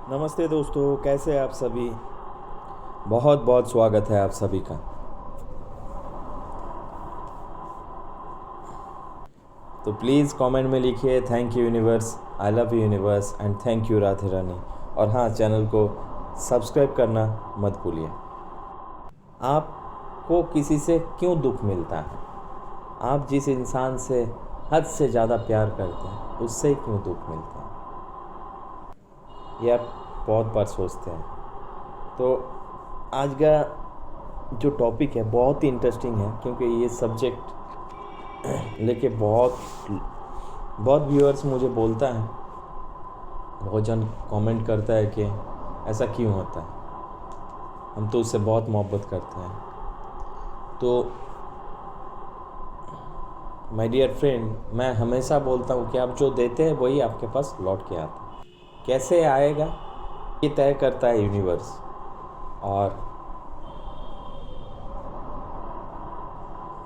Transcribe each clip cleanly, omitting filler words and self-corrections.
नमस्ते दोस्तों, कैसे हैं आप सभी। बहुत बहुत स्वागत है आप सभी का। तो प्लीज़ कमेंट में लिखिए thank you universe, I love you universe and thank you Radhe Rani. और हाँ, चैनल को सब्सक्राइब करना मत भूलिए। आपको किसी से क्यों दुख मिलता है? आप जिस इंसान से हद से ज़्यादा प्यार करते हैं उससे क्यों दुख मिलता है? ये आप बहुत बार सोचते हैं। तो आज का जो टॉपिक है बहुत ही इंटरेस्टिंग है, क्योंकि ये सब्जेक्ट लेके बहुत बहुत व्यूअर्स मुझे बोलता है, बहुत जन कमेंट करता है कि ऐसा क्यों होता है, हम तो उससे बहुत मोहब्बत करते हैं। तो माय डियर फ्रेंड, मैं हमेशा बोलता हूँ कि आप जो देते हैं वही आपके पास लौट के आता है। कैसे आएगा ये तय करता है यूनिवर्स। और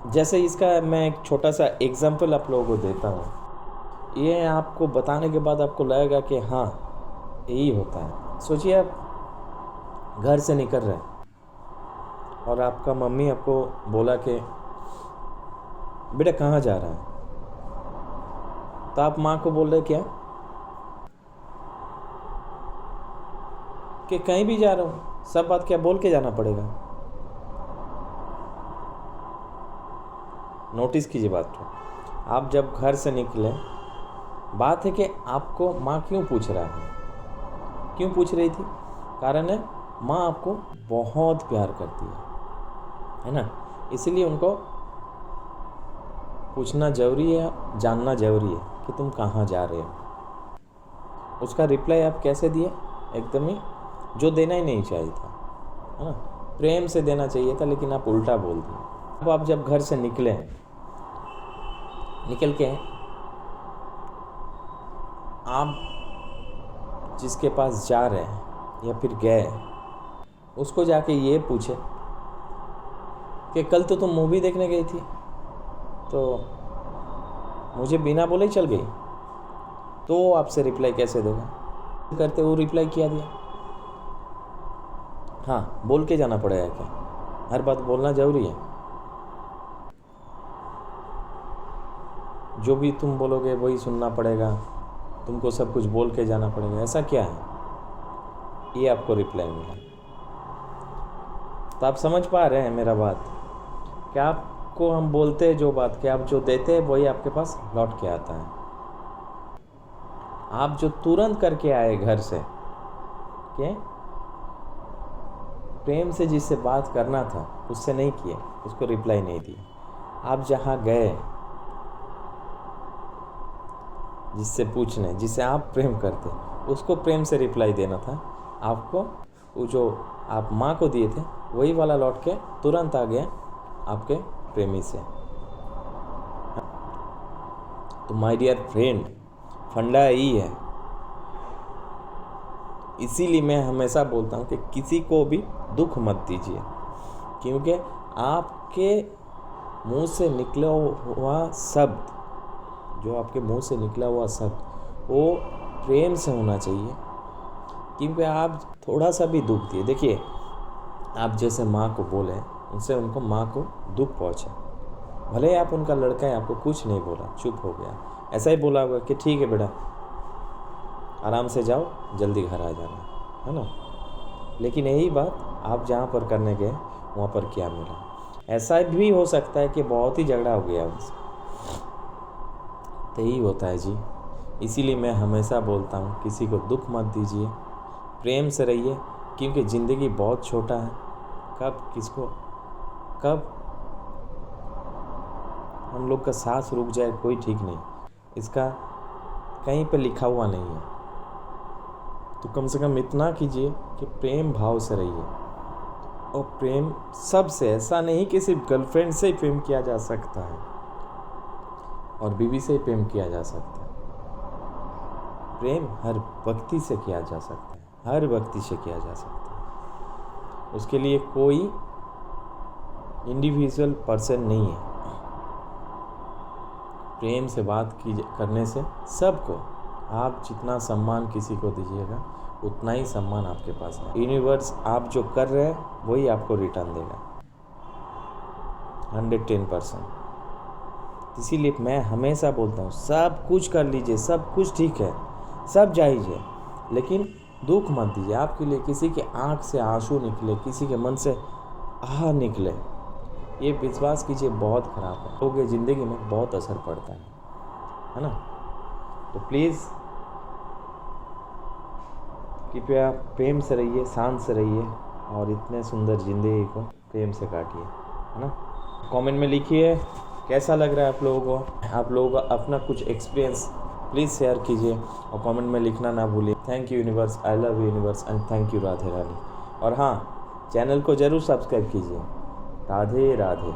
जैसे इसका मैं एक छोटा सा एग्जांपल आप लोगों को देता हूँ। ये आपको बताने के बाद आपको लगेगा कि हाँ यही होता है। सोचिए आप घर से निकल रहे हैं और आपका मम्मी आपको बोला कि बेटा कहाँ जा रहा है, तो आप माँ को बोल रहे क्या कि कहीं भी जा रहा हूँ। सब बात क्या बोल के जाना पड़ेगा? नोटिस कीजिए बात को। आप जब घर से निकले, बात है कि आपको माँ क्यों पूछ रहा है, क्यों पूछ रही थी? कारण है माँ आपको बहुत प्यार करती है ना। इसीलिए उनको पूछना ज़रूरी है, जानना ज़रूरी है कि तुम कहाँ जा रहे हो। उसका रिप्लाई आप कैसे दिए? एकदम ही जो देना ही नहीं चाहिए था, है ना। प्रेम से देना चाहिए था, लेकिन आप उल्टा बोल दिए। अब आप जब घर से निकले, निकल के आप जिसके पास जा रहे हैं या फिर गए, उसको जाके ये पूछे कि कल तो तुम मूवी देखने गई थी, तो मुझे बिना बोले ही चल गई, तो वो आपसे रिप्लाई कैसे देगा? करते वो रिप्लाई किया दिया। हाँ, बोल के जाना पड़ेगा क्या? हर बात बोलना ज़रूरी है? जो भी तुम बोलोगे वही सुनना पड़ेगा, तुमको सब कुछ बोल के जाना पड़ेगा, ऐसा क्या है? ये आपको रिप्लाई मिला। तो आप समझ पा रहे हैं मेरा बात कि आपको हम बोलते हैं जो बात, कि आप जो देते हैं वही आपके पास लौट के आता है। आप जो तुरंत करके आए घर से, कि प्रेम से जिससे बात करना था उससे नहीं किए, उसको रिप्लाई नहीं दी। आप जहाँ गए जिससे पूछने, जिसे आप प्रेम करते, उसको प्रेम से रिप्लाई देना था आपको। वो जो आप माँ को दिए थे वही वाला लौट के तुरंत आ गया आपके प्रेमी से। तो माय डियर फ्रेंड, फंडा यही है। इसीलिए मैं हमेशा बोलता हूँ कि किसी को भी दुख मत दीजिए, क्योंकि आपके मुंह से निकला हुआ शब्द, जो आपके मुंह से निकला हुआ शब्द वो प्रेम से होना चाहिए। क्योंकि आप थोड़ा सा भी दुख दिए, देखिए आप जैसे माँ को बोले, उनसे उनको माँ को दुख पहुँचा, भले आप उनका लड़का है, आपको कुछ नहीं बोला, चुप हो गया, ऐसा ही बोला होगा कि ठीक है बेटा आराम से जाओ, जल्दी घर आ जाना, है ना। लेकिन यही बात आप जहाँ पर करने गए वहाँ पर क्या मिला? ऐसा भी हो सकता है कि बहुत ही झगड़ा हो गया उनसे। तो यही होता है जी। इसीलिए मैं हमेशा बोलता हूँ किसी को दुख मत दीजिए, प्रेम से रहिए, क्योंकि ज़िंदगी बहुत छोटा है। कब हम लोग का सांस रुक जाए कोई ठीक नहीं, इसका कहीं पे लिखा हुआ नहीं है। तो कम से कम इतना कीजिए कि प्रेम भाव से रहिए। और प्रेम सबसे, ऐसा नहीं कि सिर्फ गर्लफ्रेंड से ही प्रेम किया जा सकता है और बीवी से ही प्रेम किया जा सकता है। प्रेम हर व्यक्ति से किया जा सकता है, हर व्यक्ति से किया जा सकता है। उसके लिए कोई इंडिविजुअल पर्सन नहीं है। प्रेम से बात करने से सबको, आप जितना सम्मान किसी को दीजिएगा उतना ही सम्मान आपके पास है। यूनिवर्स आप जो कर रहे हैं वही आपको रिटर्न देगा 110%। इसीलिए मैं हमेशा बोलता हूँ सब कुछ कर लीजिए, सब कुछ ठीक है, सब जायज़ है, लेकिन दुख मत दीजिए। आपके लिए किसी के आँख से आंसू निकले, किसी के मन से आह निकले, ये विश्वास कीजिए बहुत ख़राब है। लोगों की ज़िंदगी में बहुत असर पड़ता है ना। तो प्लीज़ कृपया प्रेम से रहिए, शांत से रहिए और इतने सुंदर ज़िंदगी को प्रेम से काटिए, है ना। कमेंट में लिखिए कैसा लग रहा है आप लोगों को। आप लोगों का अपना कुछ एक्सपीरियंस प्लीज़ शेयर कीजिए और कमेंट में लिखना ना भूलिए। Thank you universe, I love you universe and thank you Radhe Rani. और हाँ, चैनल को ज़रूर सब्सक्राइब कीजिए। राधे राधे।